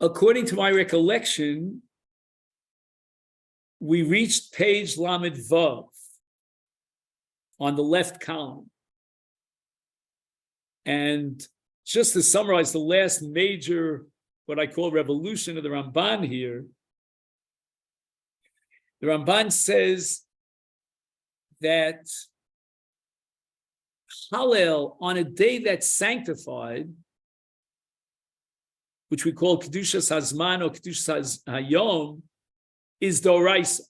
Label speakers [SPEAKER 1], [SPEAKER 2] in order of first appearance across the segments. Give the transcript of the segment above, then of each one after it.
[SPEAKER 1] according to my recollection, we reached page Lamed Vav on the left column. And just to summarize the last major, what I call revolution of the Ramban here, the Ramban says that Hallel on a day that's sanctified, which we call Kedushas Hazman or Kedushas Hayom, is Doraisa.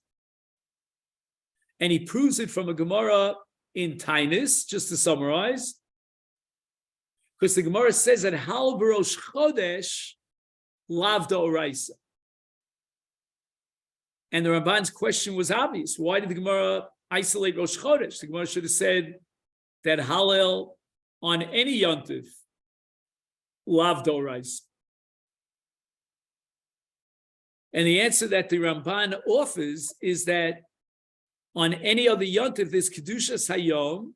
[SPEAKER 1] And he proves it from a Gemara in Tainis, just to summarize, because the Gemara says that Hal B'Rosh Chodesh Lav Doraisa. And the Ramban's question was obvious. Why did the Gemara isolate Rosh Chodesh? The Gemara should have said that Hallel on any Yontif, Lav Doraisa. And the answer that the Ramban offers is that on any other Yontif, there's Kedushas Hayom,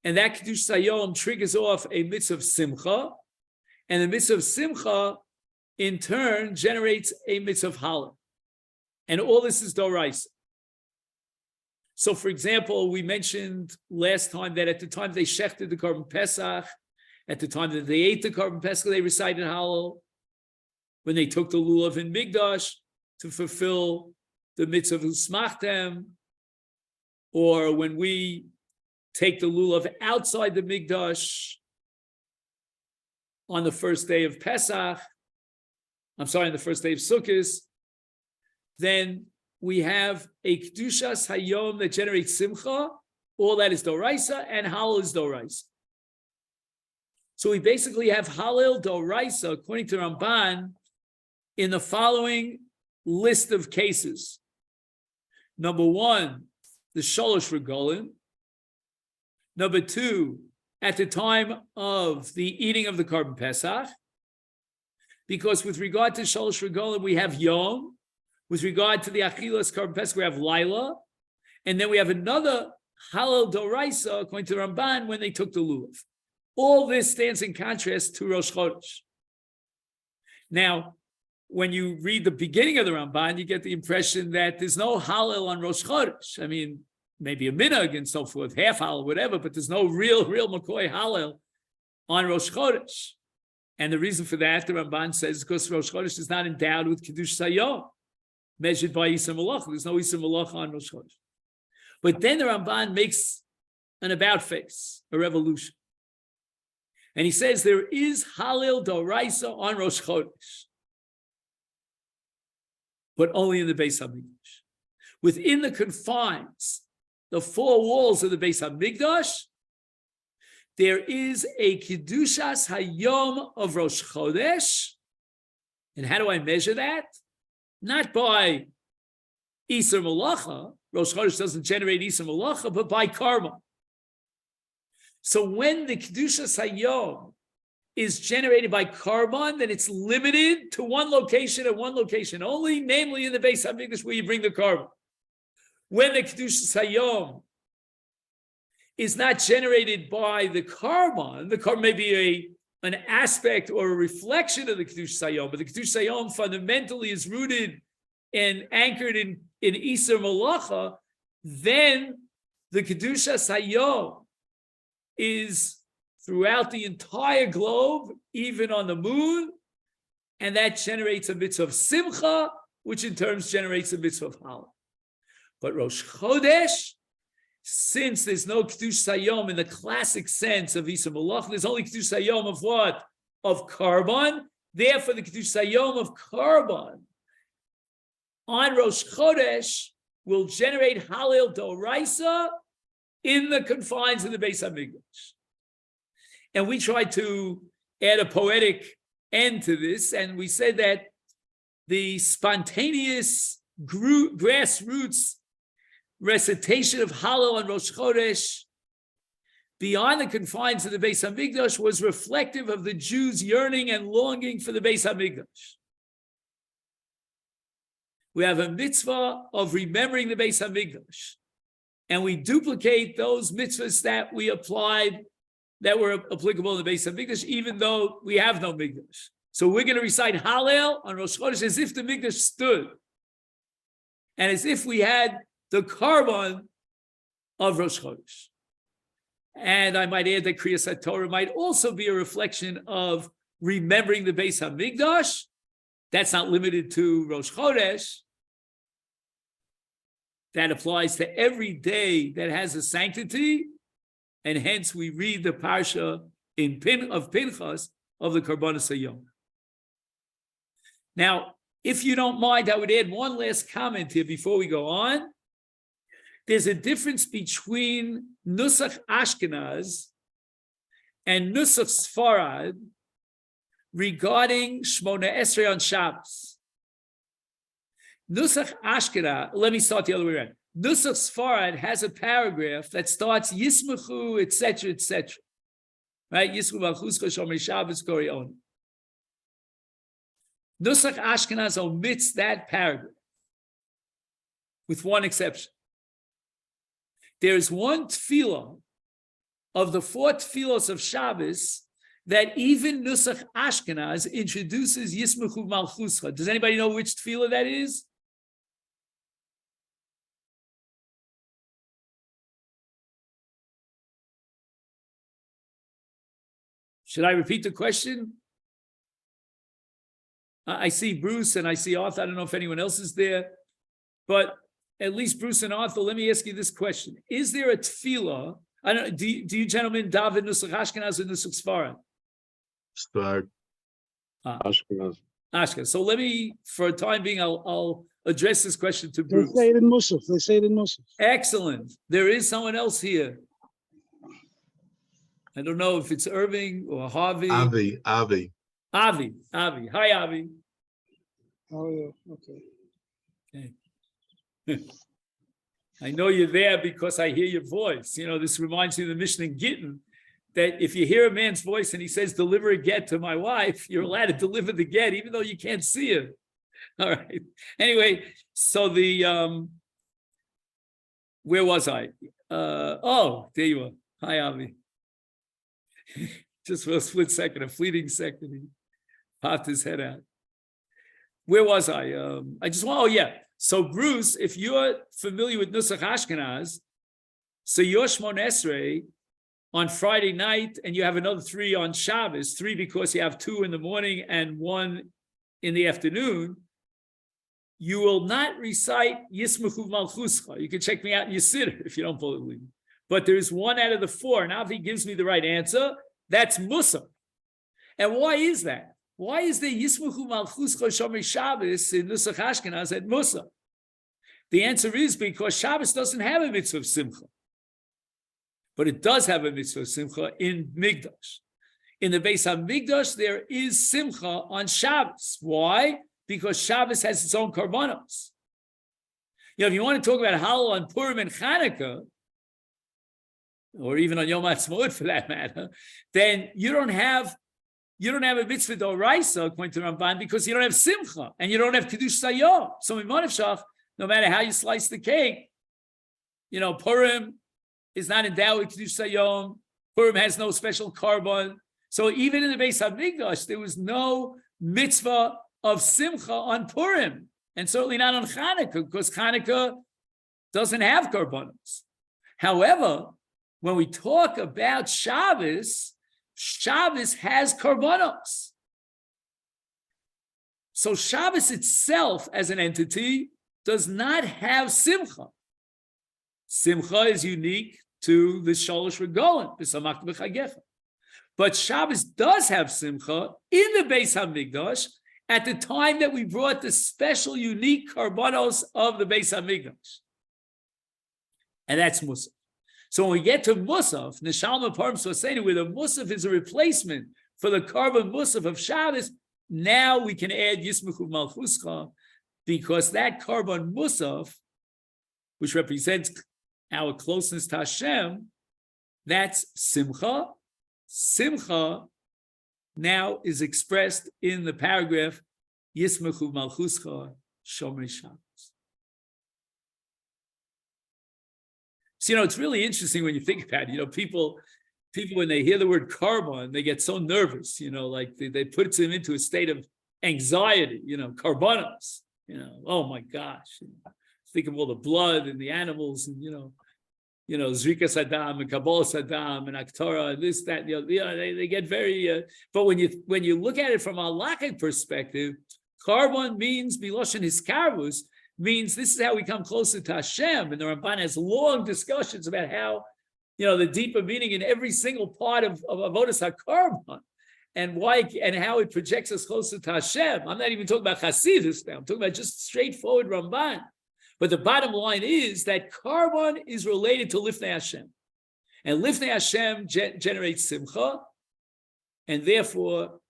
[SPEAKER 1] and that Kedushas Hayom triggers off a mitzvah of Simcha, and the mitzvah of Simcha, in turn, generates a mitzvah of Hallel. And all this is Doraisa. So, for example, we mentioned last time that at the time they shechted the Korban Pesach, at the time that they ate the Korban Pesach, they recited Hallel. When they took the lulav in Migdash to fulfill the mitzvah of Usmachtem, or when we take the lulav outside the Migdash on the first day of Pesach, on the first day of Sukkot, then we have a Kedushas Hayom that generates Simcha, all that is Doraisa, and Hallel is Doraisa. So we basically have Hallel Doraisa, according to Ramban, in the following list of cases. Number one, the Shalosh Regalim. Number two, at the time of the eating of the Korban Pesach. Because with regard to Shalosh Regalim, we have Yom. With regard to the Achilas Korban Pesach, we have Laila. And then we have another Hallel Doraisa, according to Ramban, when they took the Lulav. All this stands in contrast to Rosh Chodesh. Now, when you read the beginning of the Ramban, you get the impression that there's no Hallel on Rosh Chodesh. I mean, maybe a minhag and so forth, half Hallel, whatever, but there's no real McCoy Hallel on Rosh Chodesh. And the reason for that, the Ramban says, because Rosh Chodesh is not endowed with Kiddush Sayom, measured by Isar Malach. There's no Isar Malach on Rosh Chodesh. But then the Ramban makes an about face, a revolution. And he says there is Hallel Doraisa on Rosh Chodesh, but only in the Beis HaMikdash. Within the confines, the four walls of the Beis HaMikdash, there is a Kedushas Hayom of Rosh Chodesh. And how do I measure that? Not by Isar Malacha. Rosh Chodesh doesn't generate Isar Malacha, but by Karma. So when the Kedushas Hayom is generated by Karban, then it's limited to one location and one location only, namely in the Beis HaMikdash where you bring the Karban. When the Kedushas Hayom is not generated by the Karban may be an aspect or a reflection of the Kedushas Hayom, but the Kedushas Hayom fundamentally is rooted and anchored in Isar Malacha, then the Kedushas Hayom is throughout the entire globe, even on the moon, and that generates a mitzvah of Simcha, which in turn generates a mitzvah of Hallel. But Rosh Chodesh, since there's no Kedush Hayom in the classic sense of Isar Malach, there's only Kedush Hayom of what? Of Karban. Therefore, the Kedush Hayom of Karban on Rosh Chodesh will generate Hallel Doraisa in the confines of the Beis HaMikdash. And we tried to add a poetic end to this, and we said that the spontaneous grassroots recitation of Hallel on Rosh Chodesh beyond the confines of the Beis HaMikdash was reflective of the Jews' yearning and longing for the Beis HaMikdash. We have a mitzvah of remembering the Beis HaMikdash, and we duplicate those mitzvahs that we applied that were applicable in the Beis HaMikdash, even though we have no Mikdash. So we're going to recite Hallel on Rosh Chodesh as if the Mikdash stood, and as if we had the carbon of Rosh Chodesh. And I might add that Kriyas HaTorah might also be a reflection of remembering the Beis HaMikdash. That's not limited to Rosh Chodesh. That applies to every day that has a sanctity, and hence we read the parsha of Pinchas of the Karbanos Hayom. Now, if you don't mind, I would add one last comment here before we go on. There's a difference between Nusach Ashkenaz and Nusach Sfarad regarding Shmona Esrei on Shabbos. Nusach Ashkenaz, let me start the other way around. Nusach Sfarad has a paragraph that starts Yismachu, etc., etc. Right? Yismachu Malchuscha Shomer Shabbos Kori On. Nusach Ashkenaz omits that paragraph, with one exception. There is one tefillah of the 4 tefillos of Shabbos that even Nusach Ashkenaz introduces Yismachu Malchuscha. Does anybody know which tefillah that is? Should I repeat the question? I see Bruce and I see Arthur. I don't know if anyone else is there, but at least Bruce and Arthur, let me ask you this question. Is there a tefillah? I don't know, do you gentlemen daven Nusach Ashkenaz or Nusach Sfarad?
[SPEAKER 2] Start. Ashkenaz.
[SPEAKER 1] Ashkenaz. So let me, for a time being, I'll address this question to Bruce.
[SPEAKER 3] They say it in Musaf.
[SPEAKER 1] Excellent. There is someone else here. I don't know if it's Irving or Harvey.
[SPEAKER 2] Avi.
[SPEAKER 1] Hi, Avi.
[SPEAKER 3] How are you? Okay.
[SPEAKER 1] I know you're there because I hear your voice. You know, this reminds me of the Mishnah in Gittin, that if you hear a man's voice and he says, deliver a get to my wife, you're allowed to deliver the get, even though you can't see it. All right. Anyway, so where was I? There you are. Hi, Avi. Just for a split second, a fleeting second, he popped his head out. Where was I? So Bruce, if you're familiar with Nusach Ashkenaz, so your Shmon Esrei on Friday night, and you have another 3 on Shabbos, 3 because you have 2 in the morning and 1 in the afternoon, you will not recite Yismachu Malchuscha. You can check me out in your siddur if you don't believe me. But there's 1 out of the 4. Now, if he gives me the right answer, that's Musaf. And why is that? Why is there Yismachu Malchuscha Shomer Shabbos in Nusach Ashkenaz at Musaf? The answer is because Shabbos doesn't have a mitzvah of Simcha. But it does have a mitzvah of Simcha in Migdash. In the Beis HaMikdash, there is Simcha on Shabbos. Why? Because Shabbos has its own karbanos. You know, if you want to talk about Hallel on Purim and Chanukah, or even on Yom HaAtzmaut for that matter, then you don't have a mitzvah d'oraisa according to Ramban because you don't have Simcha and you don't have Kiddush Sayom. So in Monefshach, no matter how you slice the cake, you know, Purim is not endowed with Kiddush Sayom. Purim has no special carbon. So even in the Beis HaMikdash, there was no mitzvah of Simcha on Purim, and certainly not on Chanukah, because Chanukah doesn't have karbanos. However, when we talk about Shabbos, Shabbos has karbanos. So Shabbos itself as an entity does not have Simcha. Simcha is unique to the Shalosh Regalim, B'samachta b'chagecha. But Shabbos does have Simcha in the Beis HaMikdash at the time that we brought the special, unique karbanos of the Beis HaMikdash. And that's Musaf. So when we get to Musaf, Neshalma Parim Sosena, where the Musaf is a replacement for the carbon Musaf of Shabbos, now we can add Yismachu Malchuscha, because that carbon Musaf, which represents our closeness to Hashem, that's Simcha. Simcha now is expressed in the paragraph Yismachu Malchuscha Shomer Shabbos. So, you know, it's really interesting when you think about it. You know, people people, when they hear the word carbon, they get so nervous, like they put them into a state of anxiety, carbonos, oh my gosh. Think of all the blood and the animals and, Zrika Saddam and Kabbalah Saddam and Aktora and this, that, they get very, but when you look at it from a halachic perspective, carbon means Biloshan Hiskarvus, means this is how we come closer to Hashem. And the Ramban has long discussions about how, the deeper meaning in every single part of Avodas HaKarban and why and how it projects us closer to Hashem. I'm not even talking about Hasidus now. I'm talking about just straightforward Ramban. But the bottom line is that Karban is related to Lifnei Hashem. And Lifnei Hashem generates Simcha. And therefore,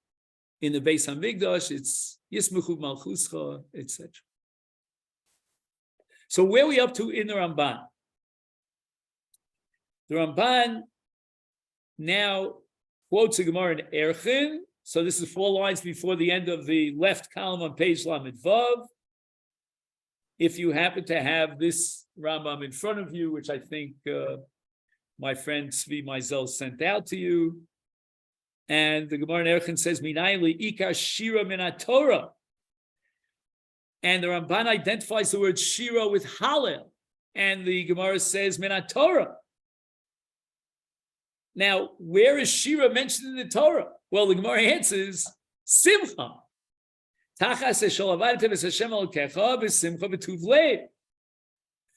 [SPEAKER 1] in the Beis HaMikdash, it's Yismuchu Malchuscha, etc. So where are we up to in the Ramban? The Ramban now quotes a Gemara in Erchin. So this is 4 lines before the end of the left column on page Lamed Vav. If you happen to have this Rambam in front of you, which I think my friend Tzvi Meisel sent out to you, and the Gemara in Erchin says, Minayin li'ikar shira min haTorah. And the Ramban identifies the word shira with Hallel, and the Gemara says min haTorah. Now, where is shira mentioned in the Torah? Well, the Gemara answers Simcha.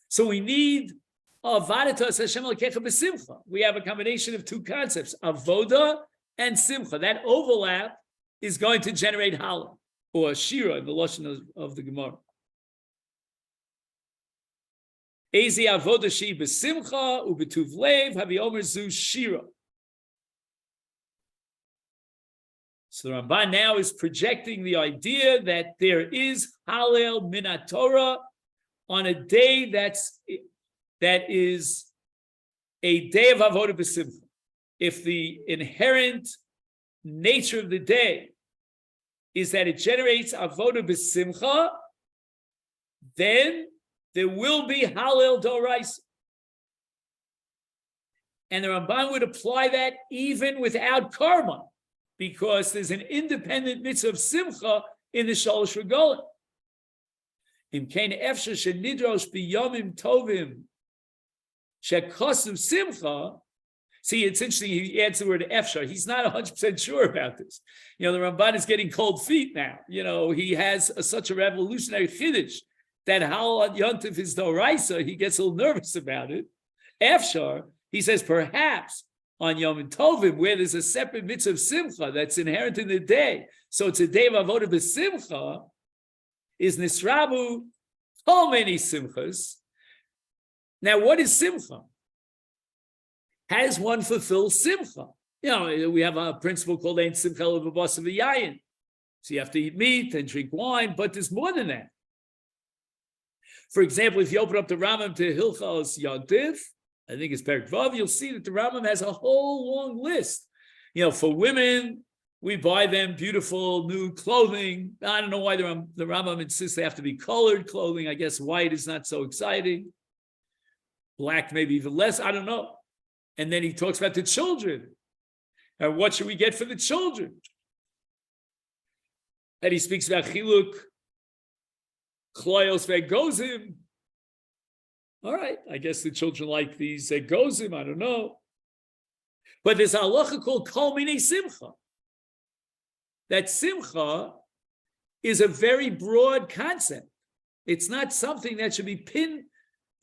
[SPEAKER 1] So we need Avadatas Hashem Elokecha b'simcha. We have a combination of 2 concepts, avoda and simcha. That overlap is going to generate halal, or shira in the lashon of the Gemara. Ezi avoda she b'simcha u'b'tuv lev havi omer zu shira. So the Ramban now is projecting the idea that there is Halel min haTorah on a day that is a day of Avodah B'Simcha. If the inherent nature of the day is that it generates Avodah B'Simcha, then there will be Halel Doraisa. And the Ramban would apply that even without karma, because there's an independent mitzvah of simcha in the Shalosh Regalim. Im kein efshar shenidrosh biyomim tovim shekosuv simcha. See, it's interesting, he adds the word efshar. He's not 100% sure about this. The Ramban is getting cold feet now. He has such a revolutionary chiddush that Halal Yontif is Doraisa. He gets a little nervous about it. Efshar, he says, perhaps on Yom Tovim, where there's a separate mitzvah of simcha that's inherent in the day. So it's a day of avodah b'simcha, is nisrabu how many simchas. Now, what is simcha? How does one fulfill simcha? We have a principle called ein simcha l'babas v'yayin. So you have to eat meat and drink wine, but there's more than that. For example, if you open up the Rambam to Hilchos Yontif, I think it's Perek Vav, you'll see that the Rambam has a whole long list. For women, we buy them beautiful new clothing. I don't know why the Rambam insists they have to be colored clothing. I guess white is not so exciting. Black maybe even less, I don't know. And then he talks about the children. And what should we get for the children? And he speaks about chiluk, kloyos ve'gozim. All right, I guess the children like these gozim, I don't know. But there's a halacha called kol minei simcha. That simcha is a very broad concept. It's not something that should be pinned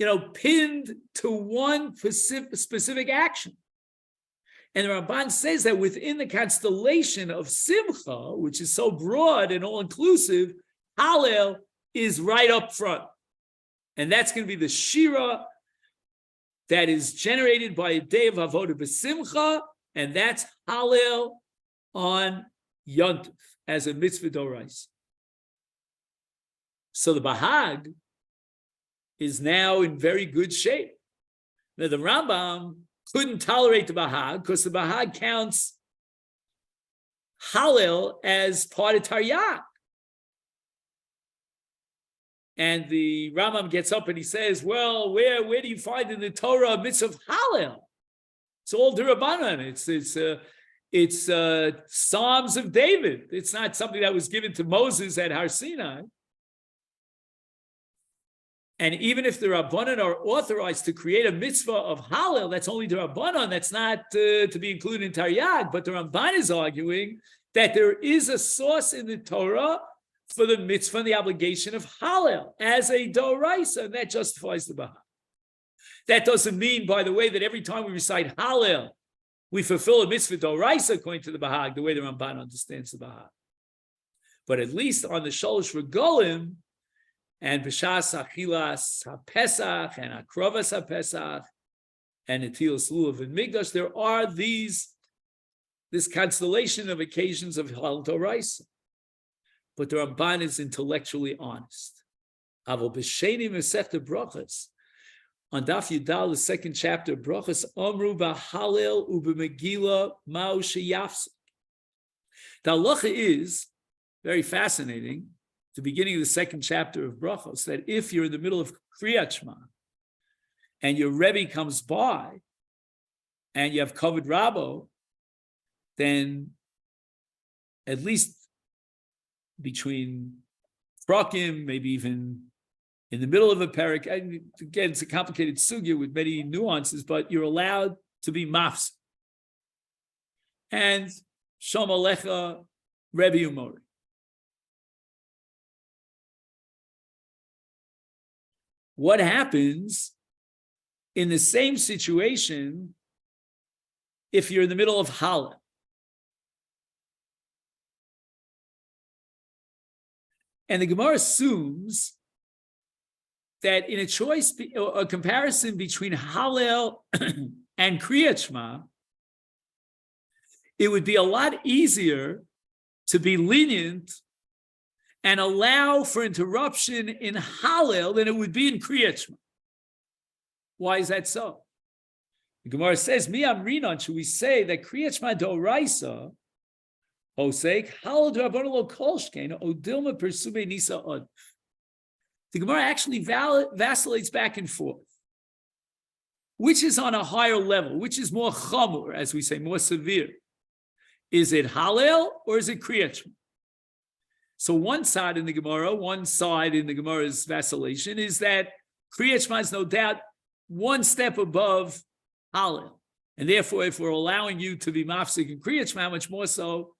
[SPEAKER 1] to one specific action. And the Ramban says that within the constellation of simcha, which is so broad and all-inclusive, Hallel is right up front. And that's going to be the shira that is generated by a day of avodah b'simcha, and that's Hallel on Yontif as a mitzvah dorais. So the BeHag is now in very good shape. Now the Rambam couldn't tolerate the BeHag because the BeHag counts Hallel as part of Taryag. And the Rambam gets up and he says, well, where do you find in the Torah a mitzvah of Hallel? It's all D'Rabbanan. It's Psalms of David. It's not something that was given to Moses at Har Sinai. And even if the Rabbanan are authorized to create a mitzvah of Hallel, that's only the Rabbanan, that's not to be included in Taryag. But the Ramban is arguing that there is a source in the Torah for the mitzvah and the obligation of Hallel as a Doraisa, and that justifies the BeHag. That doesn't mean, by the way, that every time we recite Hallel, we fulfill a mitzvah Doraisa according to the BeHag, the way the Ramban understands the BeHag. But at least on the Sholosh Regolim, and B'shas Achilas HaPesach, and Akrovas HaPesach, and Netilas Lulav and Migdash, there are this constellation of occasions of Hallel Doraisa. But the Ramban is intellectually honest. Avol B'Sheni Masechta Brachas, on Daf Yudal, the second chapter, Brachas Amru B'Hallel U'B'Megillah Ma'u Sheyafsek. The halacha is very fascinating. The beginning of the second chapter of Brachos, that if you're in the middle of Kriyat Shema and your Rebbe comes by and you have covered Rabo, then at least between Prakim, maybe even in the middle of a parak, and again, it's a complicated sugya with many nuances, but you're allowed to be mafs. And Shom Alecha Rebbe Umori. What happens in the same situation if you're in the middle of Hallel? And the Gemara assumes that in a comparison between Hallel and Kriyat Shema, it would be a lot easier to be lenient and allow for interruption in Hallel than it would be in Kriyat Shema. Why is that so? The Gemara says, Mi Amrinon, should we say that Kriyat Shema Doraisa, Osek, Hallel D'Rabbanan Lo Kolshkein, Odilma Persube Nisa Od. The Gemara actually vacillates back and forth. Which is on a higher level? Which is more chamur, as we say, more severe? Is it Hallel or is it Kriyat Shema? So one side in the Gemara's vacillation is that Kriyat Shema is no doubt one step above Hallel. And therefore, if we're allowing you to be mafsik in Kriyat Shema, much more so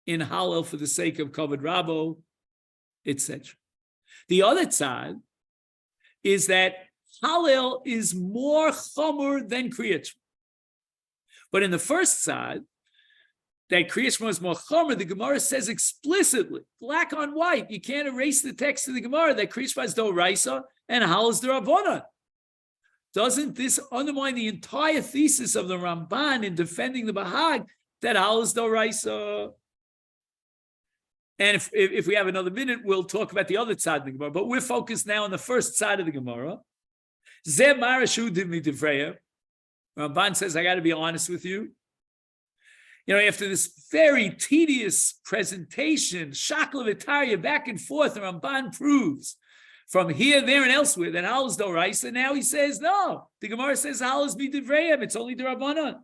[SPEAKER 1] in Hallel for the sake of covered Rabo, etc. The other side is that Hallel is more chamur than Kriyat Shema. But in the first side, that Kriyat Shema is more chomer, the Gemara says explicitly, black on white, you can't erase the text of the Gemara that Kriyat Shema is Doraisa and Hallel is D'Rabbanan. Doesn't this undermine the entire thesis of the Ramban in defending the BeHag that Hallel is Doraisa? And if we have another minute, we'll talk about the other side of the Gemara. But we're focused now on the first side of the Gemara. Zeh Marashu Divni Divreya. Ramban says, I got to be honest with you. You know, after this very tedious presentation, Shakla V'Tarya, back and forth, the Ramban proves from here, there, and elsewhere that Hallel is Doraisa. Now he says, no. The Gemara says Hallel is B'Divrayim. It's only D'Rabbanan.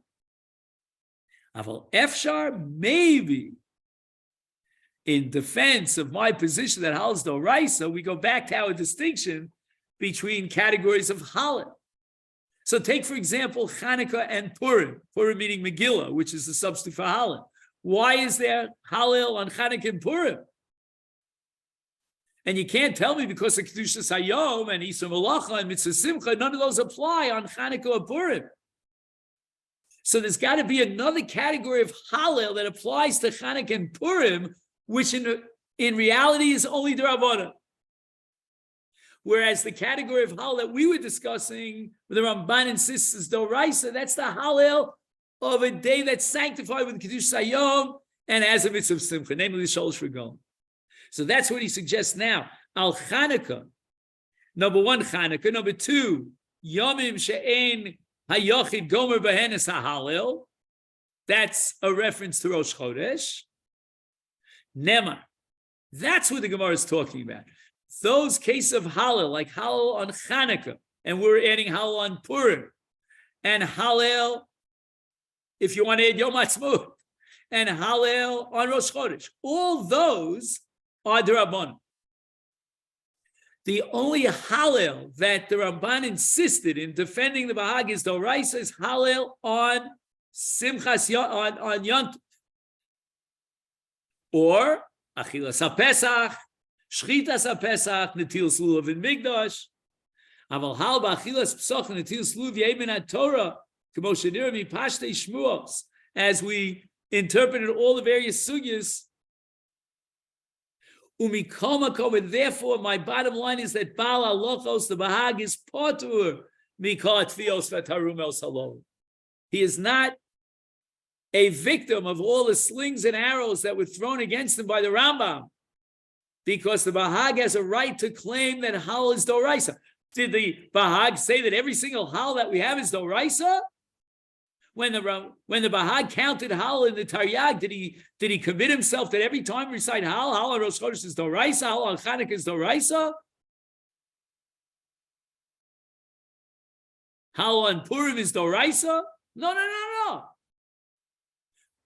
[SPEAKER 1] Aval Efshar, maybe in defense of my position that Hallel is Doraisa, we go back to our distinction between categories of Hallel. So take, for example, Chanukah and Purim. Purim meaning Megillah, which is the substitute for Hallel. Why is there Hallel on Chanukah and Purim? And you can't tell me because of Kedushas Hayom and Isur Malacha and Mitzvah Simcha, none of those apply on Chanukah or Purim. So there's got to be another category of Hallel that applies to Chanukah and Purim, which in reality is only D'Rabbanan. Whereas the category of Hallel that we were discussing, where the Ramban insists is Doraisa, that's the Hallel of a day that's sanctified with Kiddush Hayom and as a mitzvah of Simcha, namely the Sholosh Regalim. So that's what he suggests now. Al Chanukah, number one, Chanukah. Number two, Yomim She'ein Hayochid Gomer Behenes HaHallel. That's a reference to Rosh Chodesh. Nema. That's what the Gemara is talking about. Those cases of Hallel, like Hallel on Chanukah, and we're adding Hallel on Purim, and Hallel if you want to add Yom Ha'atzmaut, and Hallel on Rosh Chodesh. All those are the Rabban. The only Hallel that the Ramban insisted in defending the BeHag is Doraisa is Hallel on Simchas on Yom Tov, or Achilas HaPesach, Shchitas HaPesach, Netilas Lulav in Migdash. Aval Hal ba'Achilas Pesach and Netilas Lulav Yemin HaTorah, K'mo Shenir Mipashtei Shmuos, as we interpreted all the various sugyas. And therefore, my bottom line is that Baal Halachos, the BeHag, is potur mikol tfios v'tarum el salom. He is not a victim of all the slings and arrows that were thrown against him by the Rambam, because the BeHag has a right to claim that Hal is Doraisa. Did the BeHag say that every single Hal that we have is Doraisa? When the BeHag counted Hal in the Taryag, did he commit himself that every time we recite Hal on Rosh Chodesh is Doraisa, Hal on Chanukah is Doraisa? Hal on Purim is Doraisa? No.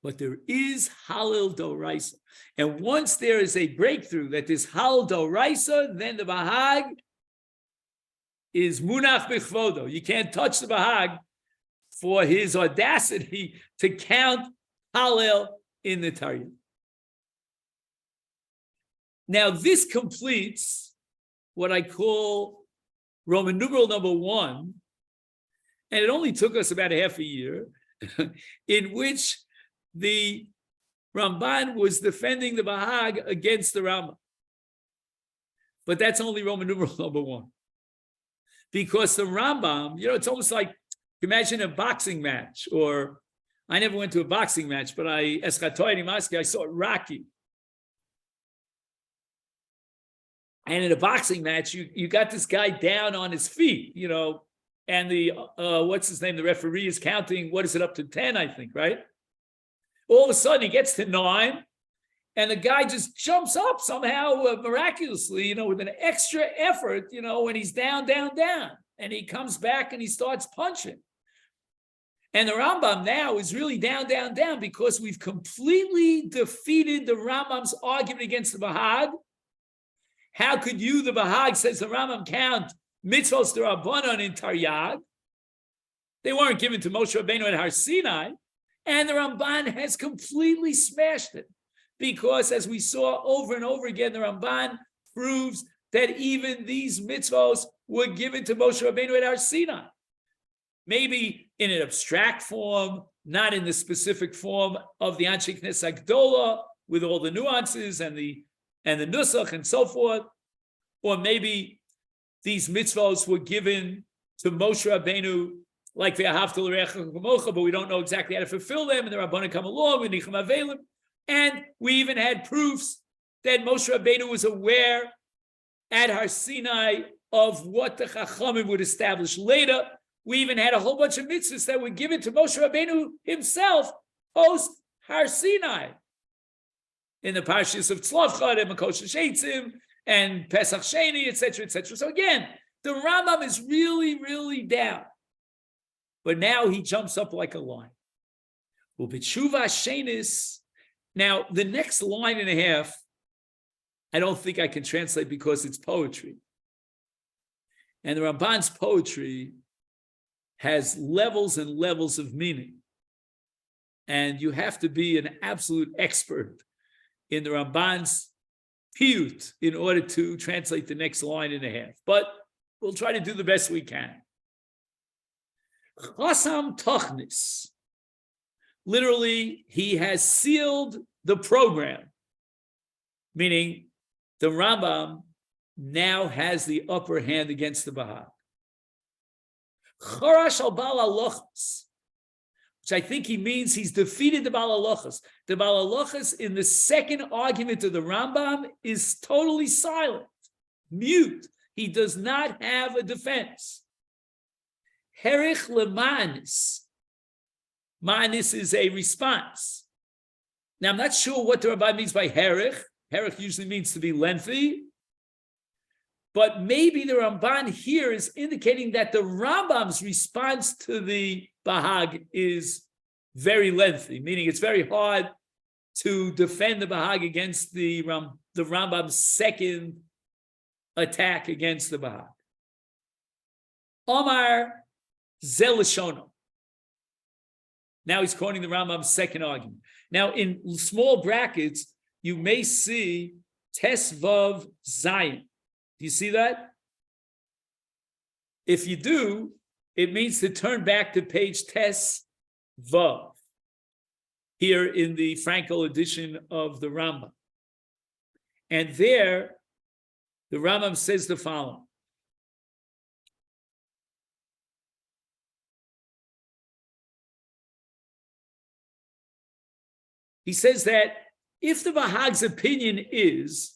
[SPEAKER 1] But there is Halil Doraisa. And once there is a breakthrough that this Hal Doraisa, then the BeHag is Munach B'chvodo. You can't touch the BeHag for his audacity to count Hallel in the Taryag. Now, this completes what I call Roman numeral number 1, and it only took us about half a year, in which the Ramban was defending the BeHag against the Rambam. But that's only Roman numeral number 1. Because the Rambam, it's almost like, imagine a boxing match, or I never went to a boxing match, but I saw Rocky. And in a boxing match, you got this guy down on his feet, and the, what's his name? The referee is counting, what is it, up to 10, I think, right? All of a sudden he gets to 9, and the guy just jumps up somehow miraculously, with an extra effort, when he's down, and he comes back and he starts punching. And the Rambam now is really down, because we've completely defeated the Rambam's argument against the BeHag. How could you, the BeHag, says the Rambam, count mitzvos d'Rabbanan in Taryag? They weren't given to Moshe Rabbeinu at Har Sinai. And the Ramban has completely smashed it. Because as we saw over and over again, the Ramban proves that even these mitzvos were given to Moshe Rabbeinu at Har Sinai. Maybe in an abstract form, not in the specific form of the Anshe Knesset Gdola, with all the nuances and the nusach and so forth. Or maybe these mitzvos were given to Moshe Rabbeinu like Ve'ahavta l'recha k'mocha, but we don't know exactly how to fulfill them, and the Rabbanan come along with Nicham Avelim. And we even had proofs that Moshe Rabbeinu was aware at Har Sinai of what the Chachamim would establish later. We even had a whole bunch of mitzvahs that were given to Moshe Rabbeinu himself post Har Sinai, in the parshas of Tzlavchad and Makosha Sheitzim and Pesach Sheni, etc., etc. So again, the Rambam is really, really down. But now he jumps up like a lion. Well, B'tshuva Shenis. Now, the next line and a half, I don't think I can translate because it's poetry. And the Ramban's poetry has levels and levels of meaning. And you have to be an absolute expert in the Ramban's piyut in order to translate the next line and a half. But we'll try to do the best we can. Chasam Tachnis. Literally, he has sealed the program, meaning the Rambam now has the upper hand against the BeHag. Charash al Baal Halachos, which I think he means he's defeated the Baal Halachos. The Baal Halachos in the second argument of the Rambam is totally silent, mute. He does not have a defense. Herich lemanis. Manis is a response. Now, I'm not sure what the Ramban means by herich. Herich usually means to be lengthy. But maybe the Ramban here is indicating that the Rambam's response to the BeHag is very lengthy, meaning it's very hard to defend the BeHag against the Rambam's second attack against the BeHag. Omar Zelashono. Now he's quoting the Rambam's second argument. Now in small brackets, you may see Tes Vav Zayin. Do you see that? If you do, it means to turn back to page Tes Vav here in the Frankel edition of the Rambam. And there, the Rambam says the following. He says that if the BeHag's opinion is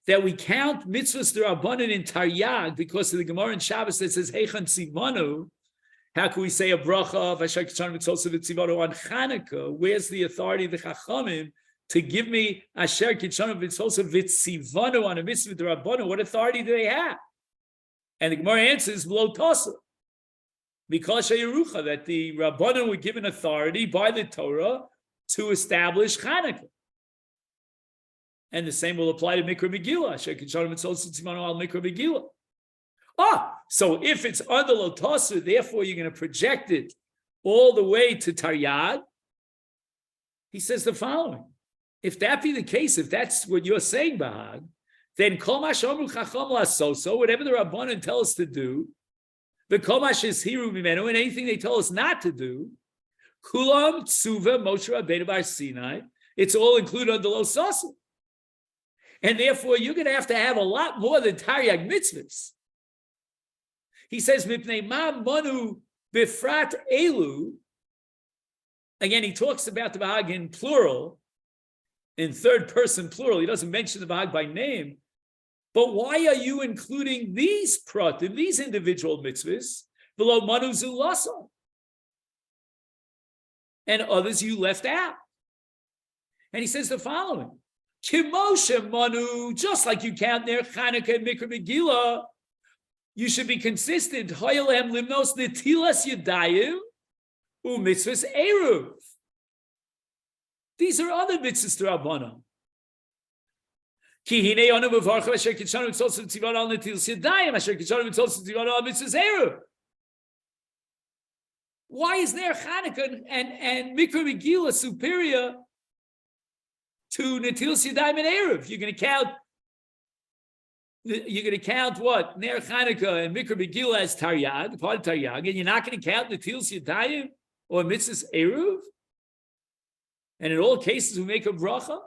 [SPEAKER 1] that we count mitzvahs d'Rabbanan in Taryag because of the Gemara in Shabbos that says Heichan Tzivanu, how can we say a bracha of Asher Kitshanu Mitzvot Tzivanu on Chanukah? Where's the authority of the Chachamim to give me Asher Kitshanu Mitzvot Tzivanu on a mitzvah d'Rabbanan? What authority do they have? And the Gemara answers, Lo Tosa. Because Yerucha, that the Rabbanan were given authority by the Torah to establish Chanukah. And the same will apply to Mikra Megillah. So if it's under Lotosu, therefore you're going to project it all the way to Taryag. He says the following. If that be the case, if that's what you're saying, BeHag, then Kol Ma Shomru Chacham Lasoso, whatever the Rabbanan tell us to do, the Kol Ma Shizhiru Mimenu, and anything they tell us not to do, Kulam Tzuva Moshe Rabbeinu Bar Sinai, it's all included under Lotosu. And therefore, you're going to have a lot more than Taryag mitzvahs. He says, Mipnei ma manu bifrat elu. Again, he talks about the BeHag in plural, in third person plural. He doesn't mention the BeHag by name. But why are you including these pratim, these individual mitzvahs, below manu zulasa? And others you left out. And he says the following. Kimoshe Manu, just like you count there, Chanukah and Mikra Megillah, you should be consistent. Hoyalem limnos netilas yadayim u'mitzvahs eruv. These are other mitzvahs d'Rabbanan. Ki hinei onu b'varcha asher kitshanu mitzvos tzivanu al netilas yadayim asher kitshanu mitzvos tzivanu al mitzvahs eruv. Why is there Chanukah and Mikra Megillah superior to Netilas Yadayim and Erev? You're going to count what? Ner Chanukah and Mikra Megillah as Taryag, part of Taryag, and you're not going to count Netilas Yadayim or Mitzvahs Erev? And in all cases, we make a bracha?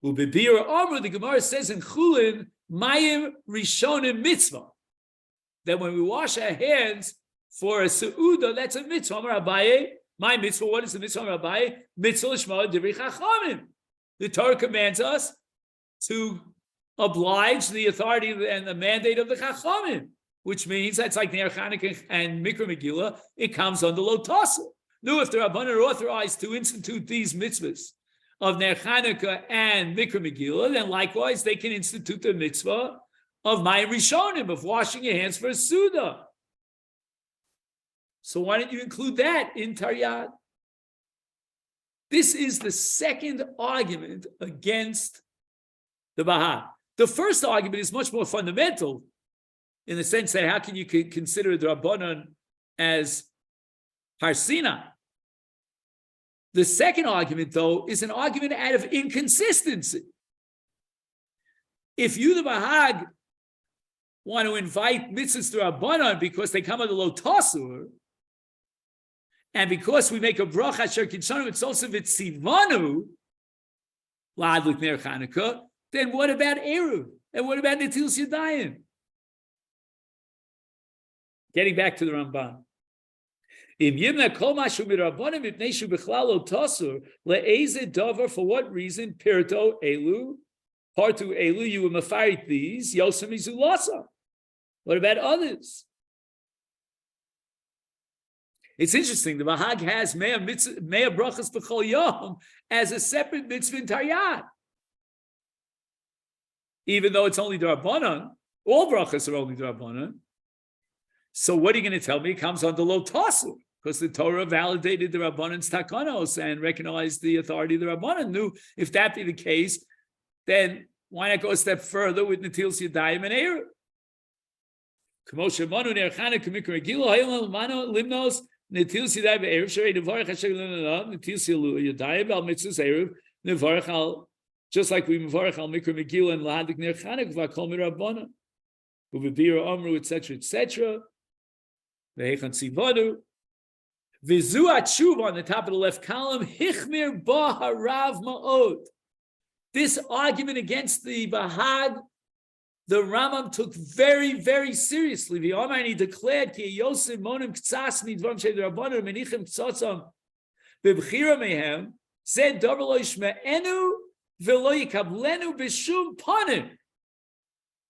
[SPEAKER 1] Ubebir Amr, the Gemara says in Chulin, Mayim Rishonim Mitzvah, that when we wash our hands for a Seudah, that's a mitzvah. Amar Abaye, my mitzvah, what is the mitzvah, Amar Abaye? Mitzvah L'shma Divrei Chachamim. The Torah commands us to oblige the authority and the mandate of the Chachamim, which means that's like Ner Chanukah and Mikra Megillah, it comes under Lotasa. No, if the Rabbanan are authorized to institute these mitzvahs of Ner Chanukah and Mikra Megillah, then likewise they can institute the mitzvah of Mayim Rishonim, of washing your hands for a Suda. So why don't you include that in Taryag? This is the second argument against the BeHag. The first argument is much more fundamental in the sense that how can you consider the Rabbanan as Har Sinai? The second argument, though, is an argument out of inconsistency. If you, the BeHag, want to invite mitzvahs to Rabbanan because they come under Lotasur, and because we make a bracha asher kitshanu mitzvot v'tzivanu la'adlik ner Chanukah, then what about Eruv? And what about Netilas Yadayim? Getting back to the Ramban. Im yimna kol mashu midrabbanim mipnei shu bichlal lo tasur le'ezeh davar, for what reason? Pirto elu, partu elu, you will mafarit these, yosem izulasa. What about others? It's interesting. The BeHag has Mea Brachas B'chol Yom as a separate mitzvah in Taryag. Even though it's only D'Rabbanan, all brachas are only D'Rabbanan. So what are you going to tell me? It comes under lo tasu, because the Torah validated the Rabbanan's takanos and recognized the authority of the Rabbanan. Knew if that be the case, then why not go a step further with Netilas Yadayim and Erev? K'moshe manu ner chana k'mikra gilo hayom manu limnos Netilas Yadayim Erev sherei nevarech Hashem Netilas Yadayim al mitzvahs Erev nevarech al, just like we nevarech al mikra megillah and lahadik ner chana v'akol mirabbanan uvebira amru etc. Ve'echan tzivanu v'zu atshuva on the top of the left column hichmir ba harav ma'od. This argument against the BeHag, the Rambam took very, very seriously. The Omar declared, "Ki Yosef monim ktsas midvarim shei d'Rabbanan menichem ktsatzam bebchira mehem zed davar lo yishme'enu v'lo yikablenu b'shum panim."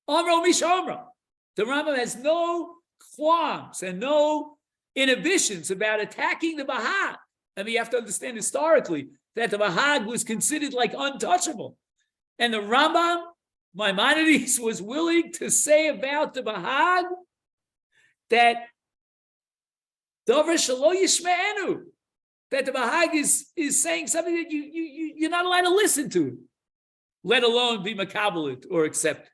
[SPEAKER 1] Amro mishamra. The Rambam has no qualms and no inhibitions about attacking the BeHag. I mean, you have to understand historically that the BeHag was considered like untouchable. And the Rambam, Maimonides, was willing to say about the BeHag that Davar Shelo Yishme'enu, that the BeHag is saying something that you're not allowed to listen to, let alone be makabel or accept.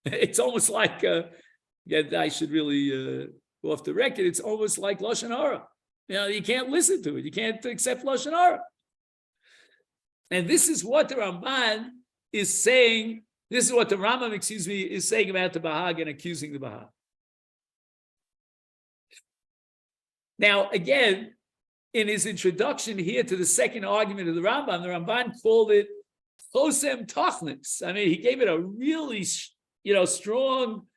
[SPEAKER 1] It's almost like, I should really go off the record, it's almost like Lashon Hara. You can't listen to it. You can't accept Lashon Hara. And this is what the Ramban is saying. This is what the Rambam, is saying about the BeHag and accusing the BeHag. Now, again, in his introduction here to the second argument of the Ramban called it Chosem Tachlis. I mean, he gave it a really, strong,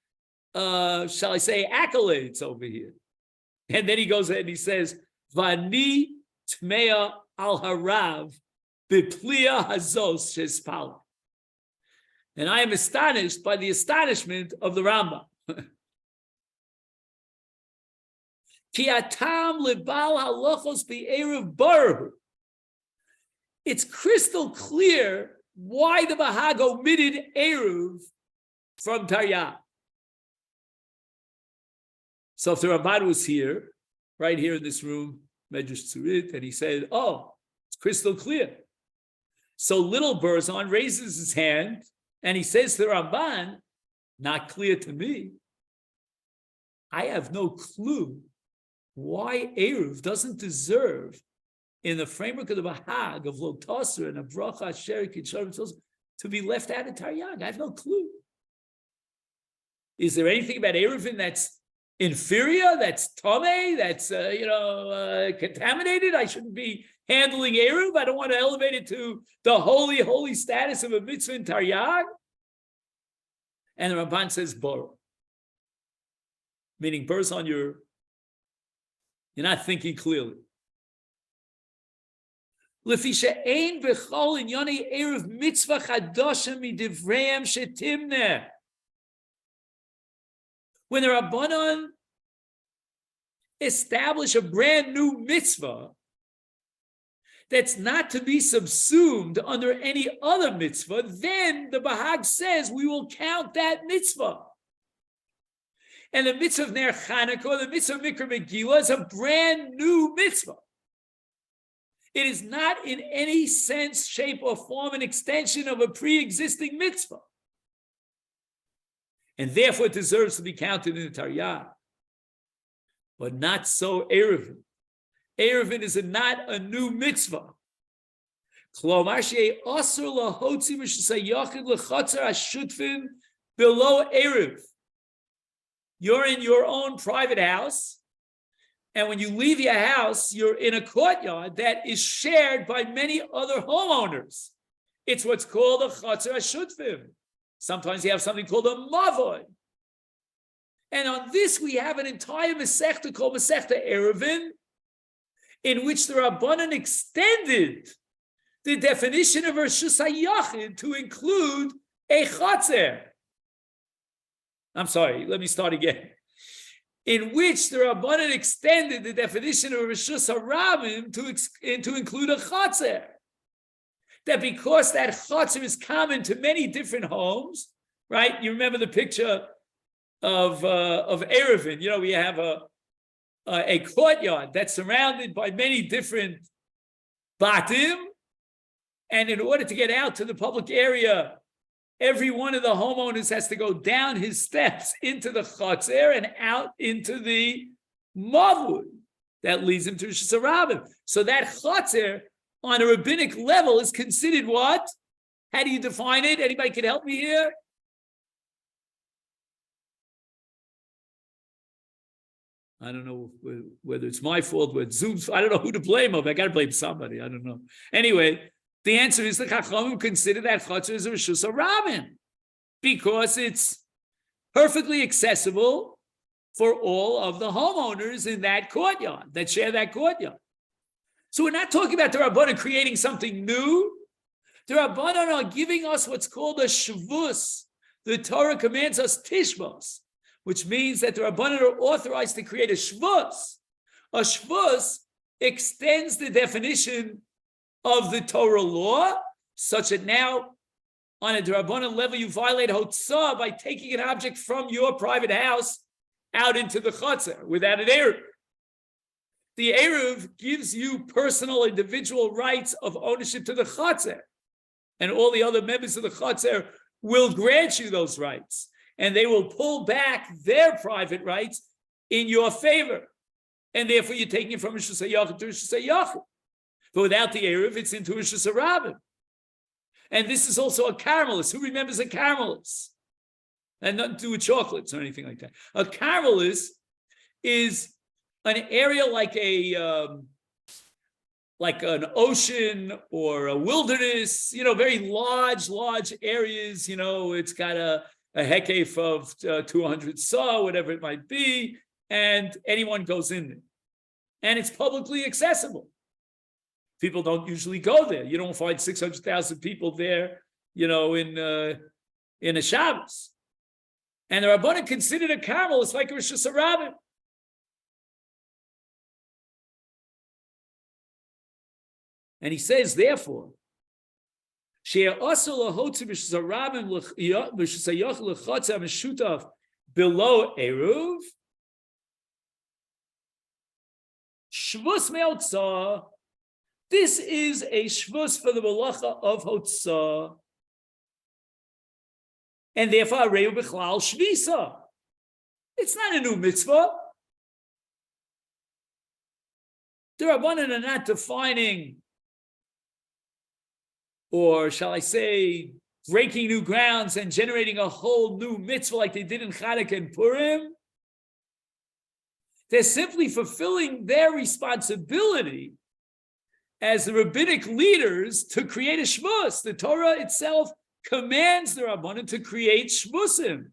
[SPEAKER 1] shall I say, accolades over here. And then he goes ahead and he says, Vani Tmeya al Harav Biplia Hazos Shespal. And I am astonished by the astonishment of the Rambam. Ki atam lebal halachos be'erev baruch. It's crystal clear why the BeHag omitted Erev from Taryag. So if the Ramban was here, right here in this room, Medrash Tzurit, and he said, "Oh, it's crystal clear." So little Berzon raises his hand and he says to the Ramban, "Not clear to me. I have no clue why Erev doesn't deserve, in the framework of the BeHag of Lo Tasser and a Bracha Asher Kitshar to be left out of Taryag. I have no clue. Is there anything about Erevin that's inferior, that's Tomei, that's contaminated? I shouldn't be handling Erev. I don't want to elevate it to the holy, holy status of a mitzvah in Taryag." And the Ramban says, "Bor," meaning Berzon, you're not thinking clearly. Lefisha ein b'chol inyani erev mitzvah chadasha midivreim shetimneh. When the Rabbanon establish a brand new mitzvah that's not to be subsumed under any other mitzvah, then the BeHag says we will count that mitzvah. And the mitzvah of Ner Chanukah, the mitzvah of Mikra Megillah, is a brand new mitzvah. It is not in any sense, shape, or form an extension of a pre-existing mitzvah. And therefore it deserves to be counted in the Taryag. But not so Erevin. Erevin is not a new mitzvah. Below Erev. You're in your own private house, and when you leave your house, you're in a courtyard that is shared by many other homeowners. It's what's called a Chatzer HaShutfim. Sometimes you have something called a Mavoi. And on this, we have an entire Masechta called Masechta Erevin, in which the Rabbanan extended the definition of Reshus HaYachid to include a Chatzer. I'm sorry, let me start again. In which the Rabbanan extended the definition of Reshus HaRabim to include a Chatzer. That because that Chatzer is common to many different homes, right? You remember the picture Erevin. You know, we have a courtyard that's surrounded by many different batim, and in order to get out to the public area, every one of the homeowners has to go down his steps into the chotzer and out into the mavud that leads him to Rosh Hashanah. So that chotzer on a rabbinic level is considered what? How do you define it? Anybody can help me here? I don't know whether it's my fault, whether it's Zoom's. I don't know who to blame of. I got to blame somebody. I don't know. Anyway, the answer is the Chachamim consider that chotzer as a Rosh Hashanah because it's perfectly accessible for all of the homeowners in that courtyard that share that courtyard. So we're not talking about the Rabbanan creating something new. The Rabbanan are giving us what's called a shvus. The Torah commands us tishbos, which means that the Rabbanan are authorized to create a shvus. A shvus extends the definition of the Torah law, such that now, on a Rabbanan level, you violate hotzah by taking an object from your private house out into the chotzer without an eruv. The eruv gives you personal, individual rights of ownership to the chotzer, and all the other members of the chotzer will grant you those rights, and they will pull back their private rights in your favor, and therefore you're taking it from Rosh Hashanah to Rosh Hashanah. But without the eruv, it's into Rosh Hashanah. And this is also a caramelist. Who remembers a caramelist? And nothing to do with chocolates or anything like that. A caramelist is an area like an ocean or a wilderness, very large areas. It's got a hekef of 200 saw, whatever it might be, and anyone goes in there. And it's publicly accessible. People don't usually go there. You don't find 600,000 people there, in a Shabbos. And the Rabbanan considered a carmel. It's like a Rosh Hashanah. And he says, therefore, below eruv, shvus me'otzah. This is a shvus for the malacha of hotzah, and therefore areu bichlal shvisa. It's not a new mitzvah. The Rabbanan are not defining, or shall I say, breaking new grounds and generating a whole new mitzvah like they did in Chanukah and Purim. They're simply fulfilling their responsibility as the rabbinic leaders to create a shvus. The Torah itself commands the Rabbanan to create shvusim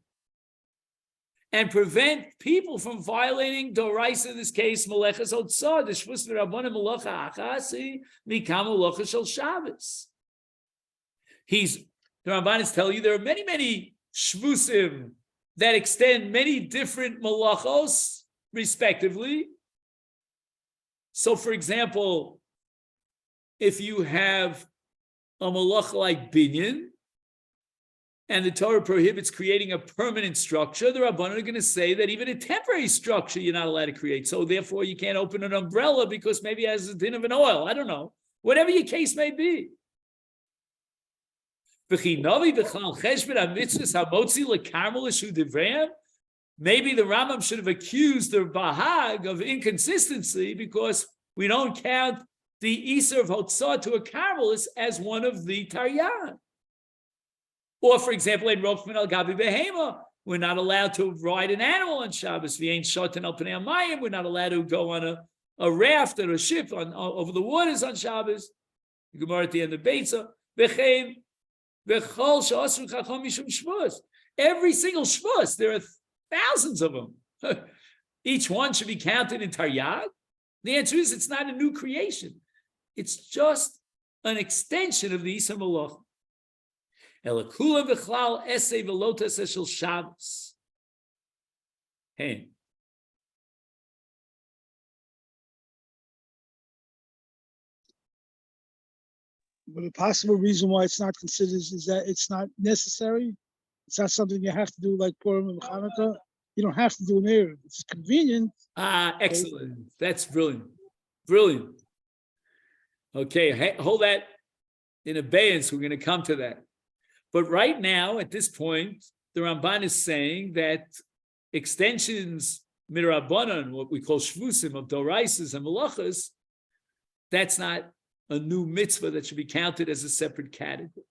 [SPEAKER 1] and prevent people from violating Doraisa, in this case, Melechas Hotzah, the shvus the Rabbanan Melacha Achasi, Mikam Melacha Shel Shabbos. The Ramban is telling you there are many, many shvusim that extend many different malachos, respectively. So, for example, if you have a malacha like binyan, and the Torah prohibits creating a permanent structure, the Rabbanan are going to say that even a temporary structure you're not allowed to create. So therefore, you can't open an umbrella because maybe it has a din of an oil. I don't know. Whatever your case may be. Maybe the Rambam should have accused the BeHag of inconsistency because we don't count the Isser of Hotzah to a caramelist as one of the Taryan. Or, for example, in Rokman al Gabi Behema, we're not allowed to ride an animal on Shabbos. We're not allowed to go on a raft or a ship over the waters on Shabbos. The Gemara at the end of Beitza. Every single shvus, there are thousands of them. Each one should be counted in Taryag. The answer is it's not a new creation. It's just an extension of the Isar Malach. Elakula v'chlal esei v'lotas eshel Shabbos. Hey.
[SPEAKER 3] But a possible reason why it's not considered is that it's not necessary. It's not something you have to do like Purim and Hanukkah. You don't have to do an Erev. If it's convenient.
[SPEAKER 1] Excellent. That's brilliant. Brilliant. Okay, hold that in abeyance. We're going to come to that. But right now, at this point, the Ramban is saying that extensions Mirabanan, what we call shvusim of doraisas and malachas, that's not a new mitzvah that should be counted as a separate category.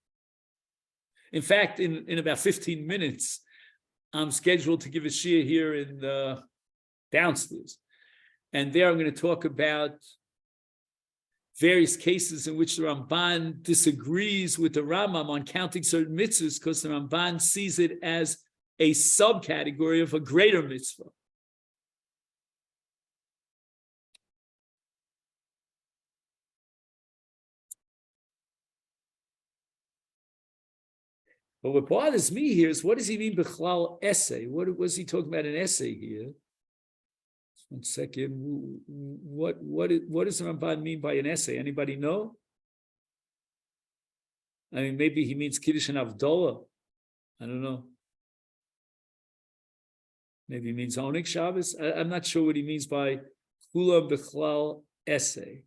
[SPEAKER 1] In fact, in about 15 minutes, I'm scheduled to give a shiur here in the downstairs. And there I'm going to talk about various cases in which the Ramban disagrees with the Rambam on counting certain mitzvahs because the Ramban sees it as a subcategory of a greater mitzvah. But what bothers me here is, what does he mean b'chlal essay? What was he talking about an essay here? 1 second. What does the Ramban mean by an essay? Anybody know? I mean, maybe he means Kiddush and Avdollah. I don't know. Maybe he means Onik Shabbos. I'm not sure what he means by Kula b'chlal essay.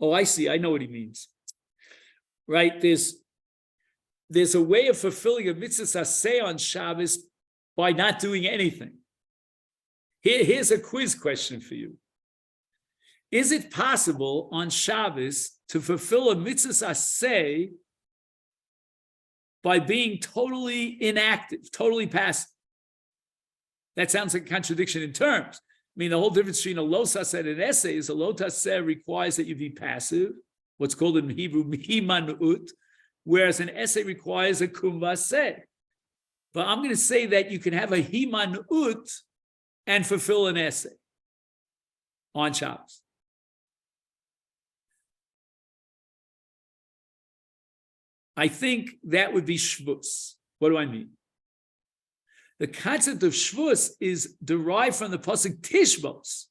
[SPEAKER 1] Oh, I see. I know what he means. Right? There's a way of fulfilling a mitzvah saseh on Shabbos by not doing anything. Here's a quiz question for you. Is it possible on Shabbos to fulfill a mitzvah saseh by being totally inactive, totally passive? That sounds like a contradiction in terms. I mean, the whole difference between a lo saseh and an essay is a lo saseh requires that you be passive, what's called in Hebrew himanut, whereas an essay requires a kum vaseh. But I'm going to say that you can have a himanut and fulfill an essay on Shabbos. I think that would be shvus. What do I mean? The concept of shvus is derived from the pasuk tishbos.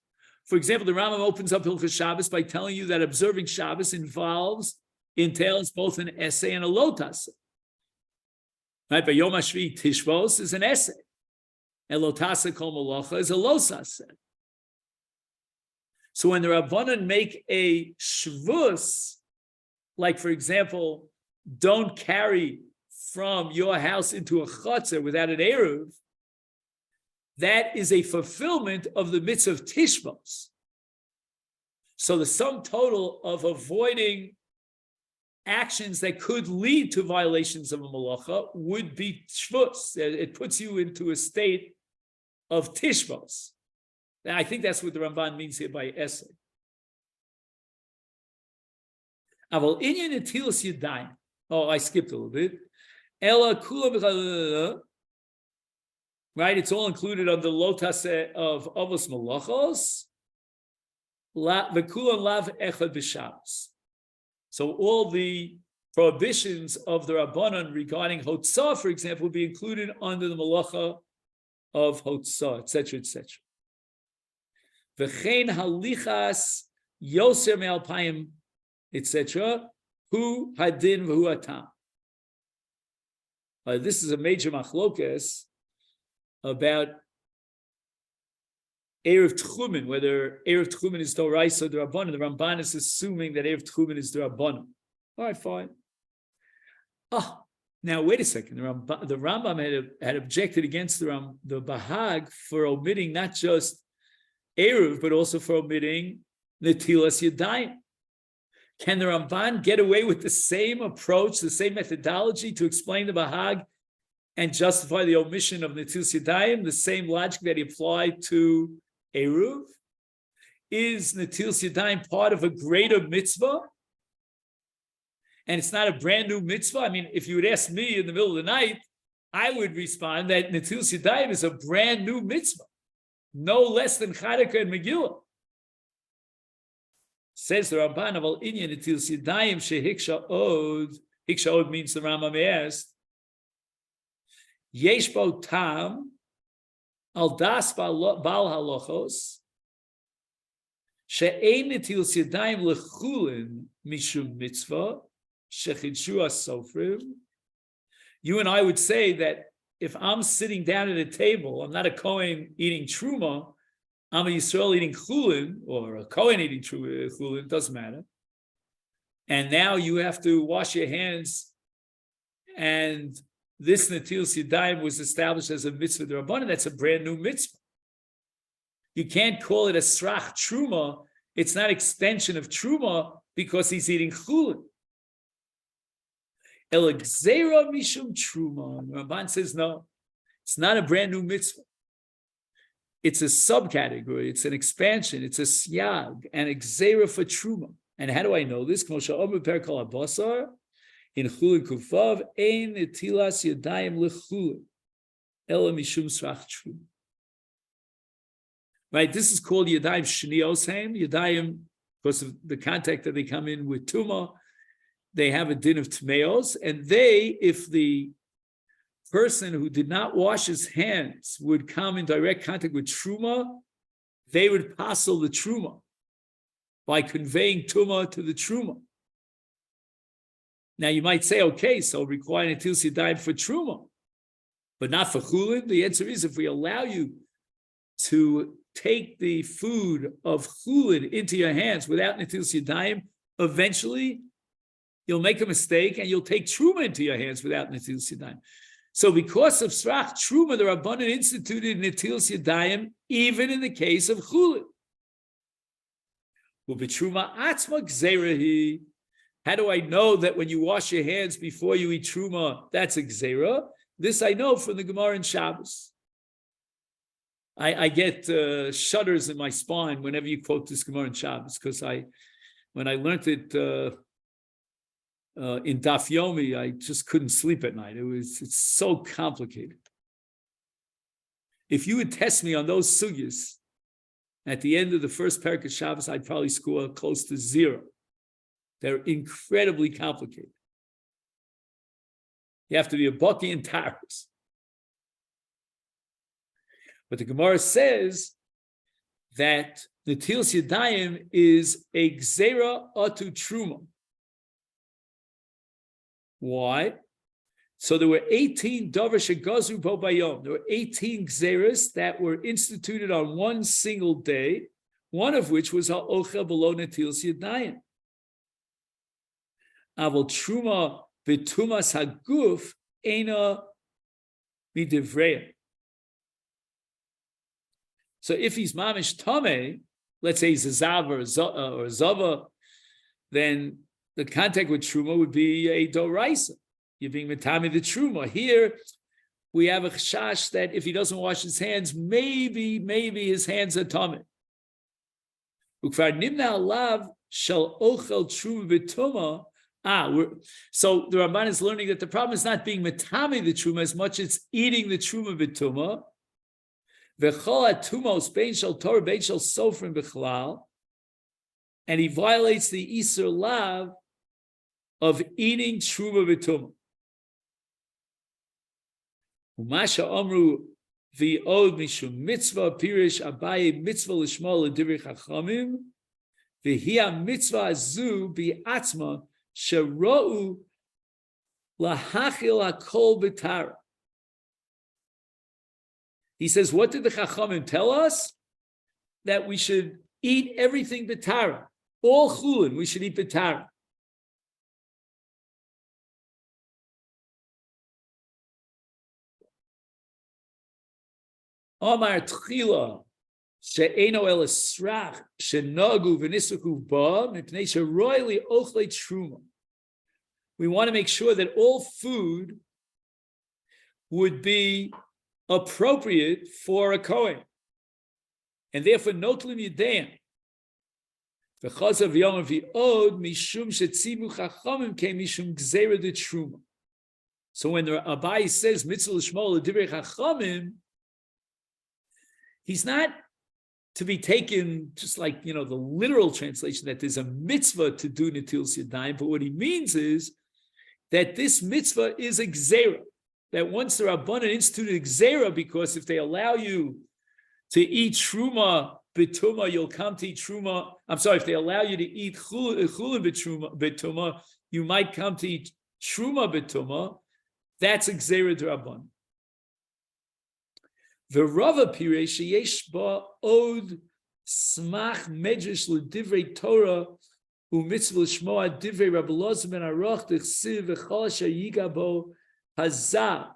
[SPEAKER 1] For example, the Rambam opens up Hilchos Shabbos by telling you that observing Shabbos entails both an essay and a lotas. Right? But Yom HaShvi Tishbos is an essay. And lotasa kol malacha is a losase. So when the Rabbanan make a shvus, like for example, don't carry from your house into a chutzner without an eruv, that is a fulfillment of the mitzvah of Tishbos. So the sum total of avoiding actions that could lead to violations of a malacha would be shvus. It puts you into a state of Tishbos. And I think that's what the Ramban means here by essay. Aval inyan etilas yadayim. Oh, I skipped a little bit. Ela kula. Right, it's all included on the lotase of avos malachos. V'kulan lav echad b'Shabbos. So all the prohibitions of the Rabbanan regarding hotzah, for example, would be included under the malacha of hotzah, etc., etc. V'chein halichas yoser me'alpayim, etc. Hu hadin v'hu atam. This is a major machlokes about Erev Tchumen, whether Erev Tchumen is Doraisa or the Rabbanan. The Ramban is assuming that Erev Tchumen is the Rabbanan. All right, fine. Oh, now wait a second. The Rambam had objected against the BeHag for omitting not just Erev, but also for omitting Netilas Yadayim. Can the Ramban get away with the same approach, the same methodology to explain the BeHag and justify the omission of Netilas Yadayim, the same logic that he applied to Eruv? Is Netilas Yadayim part of a greater mitzvah? And it's not a brand new mitzvah? I mean, if you would ask me in the middle of the night, I would respond that Netilas Yadayim is a brand new mitzvah, no less than Chanukah and Megillah. Says the Ramban of Inyan Netilas Yadayim shehiksha od. Hiksha od means the Rambam asked, Yesh bo tam al das bal halachos she'ein netilas yadayim lechulin mishum mitzvah shechidshu asofrim. You and I would say that if I'm sitting down at a table, I'm not a Kohen eating truma, I'm a Yisrael eating chulin, or a Kohen eating chulin, doesn't matter. And now you have to wash your hands, and this Netilas Yadayim was established as a mitzvah d'Rabbanan. That's a brand new mitzvah. You can't call it a srach truma. It's not extension of truma because he's eating chulin. El gzeira mishum truma. And Ramban says no, it's not a brand new mitzvah. It's a subcategory. It's an expansion. It's a siyag and a gzeira for truma. And how do I know this? In chulin kufav ein netilas yadayim lechulin ela mishum srach truma. Right, this is called yadayim shniosheim. Yadayim, because of the contact that they come in with tuma, they have a din of tmeos, and if the person who did not wash his hands would come in direct contact with truma, they would passel the truma by conveying tuma to the truma. Now you might say, okay, so requiring netilas yadayim for truma, but not for chulin. The answer is, if we allow you to take the food of chulin into your hands without netilas yadayim, eventually you'll make a mistake and you'll take truma into your hands without netilas yadayim. So because of srach truma, the Rabbanan instituted netilas yadayim even in the case of chulin. How do I know that when you wash your hands before you eat truma, that's a gzeira? This I know from the Gemara in Shabbos. I get shudders in my spine whenever you quote this Gemara in Shabbos, because when I learned it in Daf Yomi, I just couldn't sleep at night. It's so complicated. If you would test me on those sugyas at the end of the first parak of Shabbos, I'd probably score close to 0. They're incredibly complicated. You have to be a baki and taras. But the Gemara says that the netilas yadayim is a gzeira atu truma. Why? So there were 18 davar shegazru bo bayom. There were 18 gzeiras that were instituted on one single day, one of which was ha'ochel below netilas yadayim. Avol truma v'tumas haguf eina midivreya. So if he's mamish tameh, let's say he's a zav or a zava, then the contact with truma would be a doraisa. You're being metami the truma. Here we have a chashash that if he doesn't wash his hands, maybe his hands are tameh. Ukvar nimna alav shel ochel truma v'tuma. So the Ramban is learning that the problem is not being metami the truma as much as eating the truma v'tuma. And he violates the Isur Lav of eating truma v'tuma. Umasha Amru v'od mishum mitzvah pirish abaye mitzvah l'shma l'divrei chachamim v'hiya mitzvah azu bi'atzma shera'u lahachil hakol b'tara. He says, what did the Chachamim tell us? That we should eat everything b'tara. All chulin, we should eat b'tara. Omar tchila she'eno el esrach she'nagu v'nisaku ba mipnei she'roy li'ochlei truma. We want to make sure that all food would be appropriate for a Kohen, and therefore notlim yedayim. V'chazav yom v'od mishum shetzivu chachamim came mishum gzeira de truma. So when the Abai says mitzvah l'shmo l'divrei chachamim, he's not to be taken just like the literal translation that there's a mitzvah to do netilas yadayim, but what he means is that this mitzvah is a gzeira. That once the Rabbanan instituted gzeira, because if they allow you to eat truma b'tuma, you'll come to eat truma. I'm sorry, if they allow you to eat chulin b'tuma, you might come to eat truma b'tuma. That's a gzeira d'Rabbanan. V'rava pirei sheyesh ba od smach medrash l'divrei Torah u'mitzvah l'shmoa divrei Rabbi Elazar ben Aruch d'chsiv v'chol asher yiga bo hazah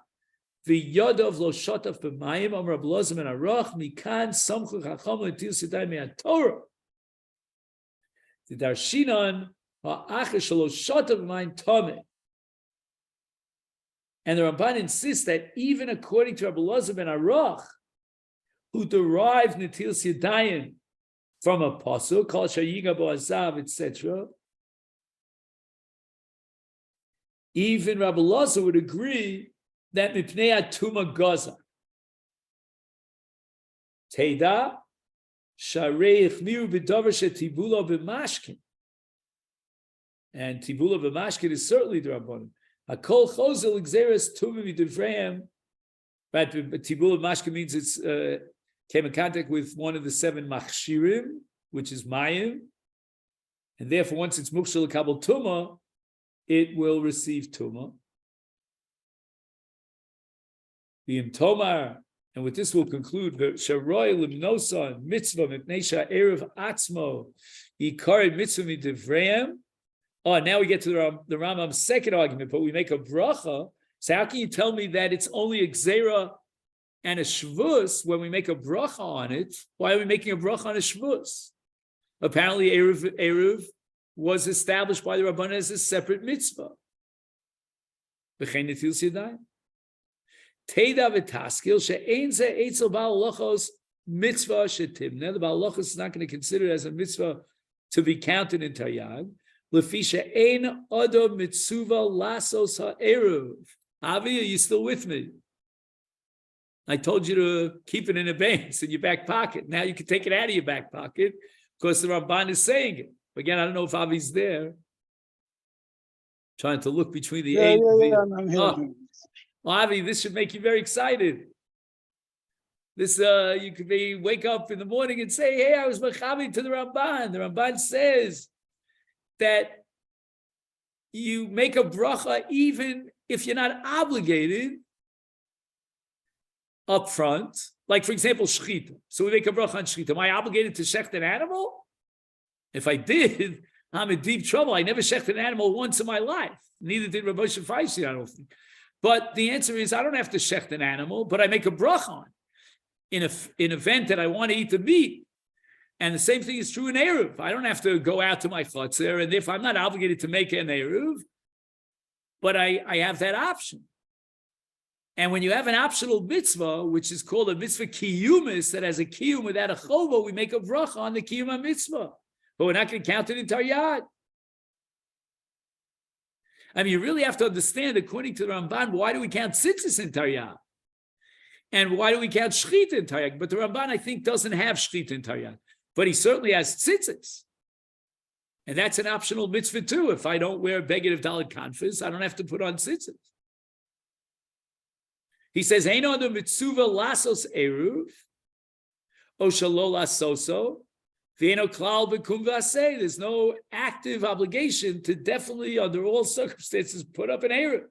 [SPEAKER 1] v'yadav lo shotaf b'mayim am Rabbi Elazar ben Aruch mikan samchu chacham l'til sidai me'atorah the darshinan ha'achar shelo shotaf b'mayim tameh. And the Ramban insists that even according to Rabbi Elazar ben Aruch, who derived Netilas Yadayim from a pasuk called Shayiga Bo Azav, etc., even Rabbi Elazar would agree that Mipnei Atuma Gaza. Teida Sharei Ichmiru B'Davar Shetibula B'Mashkin. And Tibula B'Mashkin is certainly the Rabbanim. Akol Chozel Xeris Tumi V'Divreim. Right, but Tibula B'Mashkin means it's came in contact with one of the 7 machshirim, which is mayim, and therefore once it's mukshal kabel tuma, it will receive tuma. The imtomar, and with this we'll conclude. Sharoy limnosa mitzvah mipnei erev atzmo yikari mitzvah midivreim. Oh, now we get to the Rambam's second argument, but we make a bracha. So how can you tell me that it's only a gzera and a shvus when we make a bracha on it? Why are we making a bracha on a shvus? Apparently, Eruv was established by the Rabbanan as a separate mitzvah. B'chein netilas yadayim. Teida v'taskil she'ein ze eitzel ba'al lochos mitzvah shetimna. The ba'al lochos is not going to consider it as a mitzvah to be counted in Taryag. Lefi she'ein adam mitzuva lasos ha'eruv. Avi, are you still with me? I told you to keep it in abeyance in your back pocket. Now you can take it out of your back pocket because the Ramban is saying it. Again, I don't know if Avi's there. Trying to look between the eight.
[SPEAKER 3] I'm here.
[SPEAKER 1] Oh. Well, Avi, this should make you very excited. This you could wake up in the morning and say, "Hey, I was mechavi to the Ramban." The Ramban says that you make a bracha even if you're not obligated up front, like for example, shechita. So we make a bracha on shechita. Am I obligated to shecht an animal? If I did, I'm in deep trouble. I never shechted an animal once in my life. Neither did Rabbi Moshe Feinstein, I don't think. But the answer is, I don't have to shecht an animal, but I make a bracha on in an event that I want to eat the meat. And the same thing is true in Eruv. I don't have to go out to my chotzer, and if I'm not obligated to make an Eruv, but I have that option. And when you have an optional mitzvah, which is called a mitzvah kiyumis, that has a kiyum without a chova, we make a bracha on the kiyum mitzvah. But we're not going to count it in Taryag. I mean, you really have to understand, according to the Ramban, why do we count tzitzis in Taryag? And why do we count shchita in Taryag? But the Ramban, I think, doesn't have shchita in Taryag. But he certainly has tzitzis. And that's an optional mitzvah too. If I don't wear a beged of Dalet Kanfis, I don't have to put on tzitzis. He says, Eino the mitzuva lasos eruv, o shalo lasoso, v'eno klal b'kum v'aseh. There's no active obligation to definitely, under all circumstances, put up an eruv.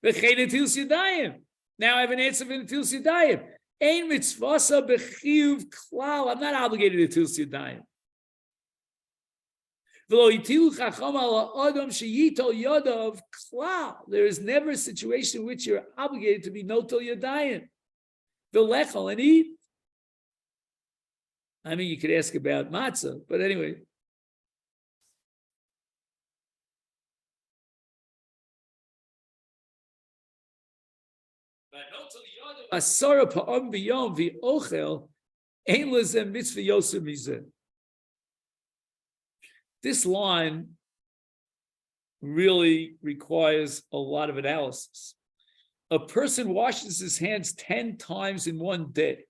[SPEAKER 1] V'chein netilas yadayim. Now I have an answer for netilas yadayim. Ein mitzvasa b'chiyuv klal. I'm not obligated to netilas yadayim. There is never a situation in which you're obligated to be notel yadayim. V'lechol, and eat. I mean, you could ask about matzah, but anyway. Asara pa'am b'yom v'ochel ein lezem mitzvah yoser mizeh. This line really requires a lot of analysis. A person washes his hands 10 times in one day.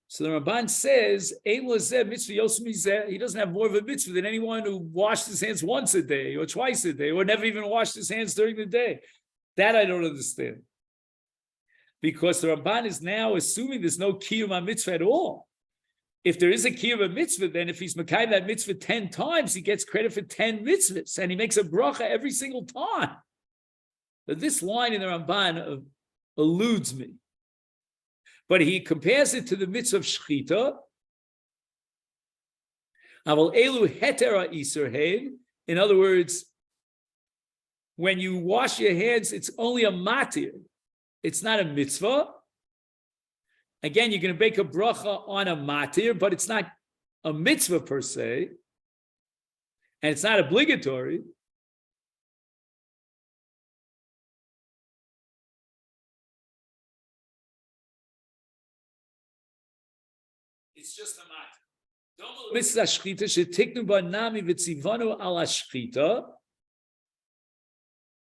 [SPEAKER 1] So the Ramban says, he doesn't have more of a mitzvah than anyone who washed his hands once a day or twice a day or never even washed his hands during the day. That I don't understand. Because the Ramban is now assuming there's no kiyum mitzvah at all. If there is a kiyum mitzvah, then if he's makayim that mitzvah 10 times, he gets credit for 10 mitzvahs, and he makes a bracha every single time. But this line in the Ramban of eludes me. But he compares it to the mitzvah of shechita. Aval elu hetera iser hein. In other words, when you wash your hands, it's only a matir. It's not a mitzvah. Again, you're going to make a bracha on a matir, but it's not a mitzvah per se. And it's not obligatory. It's just a matter.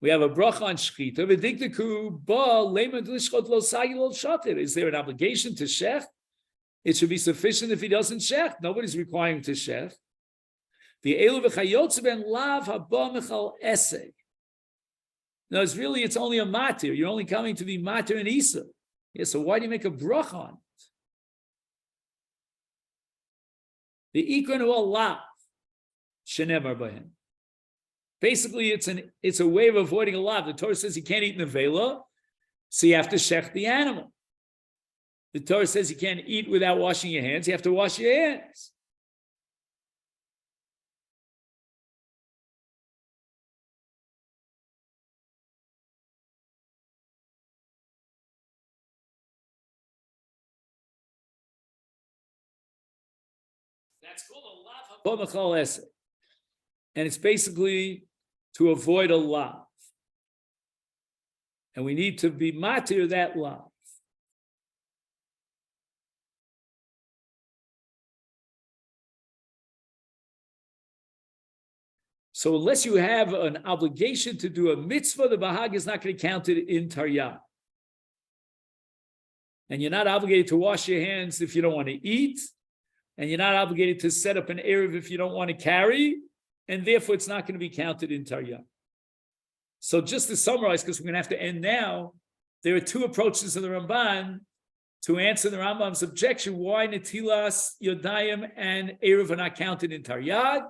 [SPEAKER 1] We have a bracha on shechita. Is there an obligation to shech? It should be sufficient if he doesn't shech. Nobody's requiring to shech. No, it's only a matir. You're only coming to be matir and isa. Yeah, so why do you make a bracha on it? The ikon hu alav shenemar b'hem. Basically, it's a way of avoiding a lav. The Torah says you can't eat nevela, so you have to shech the animal. The Torah says you can't eat without washing your hands. You have to wash your hands. That's called a lav ha'pomachal esek. And it's basically to avoid a lav. And we need to be matir that lav. So unless you have an obligation to do a mitzvah, the BeHag is not going to count it in taryag. And you're not obligated to wash your hands if you don't want to eat. And you're not obligated to set up an erev if you don't want to carry. And therefore, it's not going to be counted in taryag. So just to summarize, because we're going to have to end now, there are two approaches of the Ramban to answer the Rambam's objection why Netilas, Yodayim, and erev are not counted in taryag.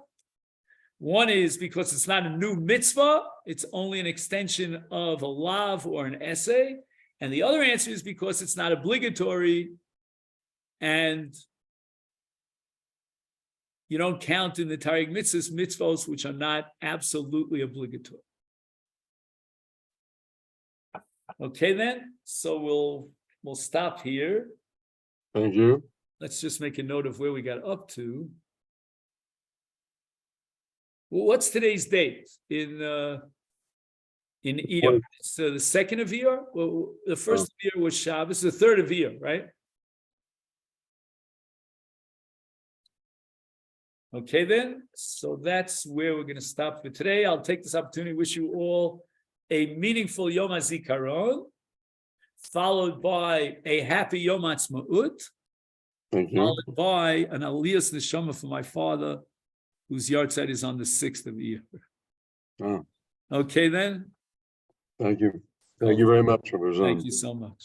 [SPEAKER 1] One is because it's not a new mitzvah, it's only an extension of a lav or an essay. And the other answer is because it's not obligatory and you don't count in the taryag mitzvahs which are not absolutely obligatory. Okay, then. So we'll stop here.
[SPEAKER 2] Thank you.
[SPEAKER 1] Let's just make a note of where we got up to. Well, what's today's date in Iyar? It's the second of Iyar. Well, the first of Iyar was Shabbos. The third of Iyar, right? Okay, then. So that's where we're going to stop for today. I'll take this opportunity to wish you all a meaningful Yom HaZikaron, followed by a happy Yom HaTzmaut, followed by an Aliyas Neshama for my father, whose yahrzeit is on the 6th of Iyar.
[SPEAKER 2] Oh.
[SPEAKER 1] Okay, then.
[SPEAKER 2] Thank you. Thank you very much, Ramban.
[SPEAKER 1] Thank you so much.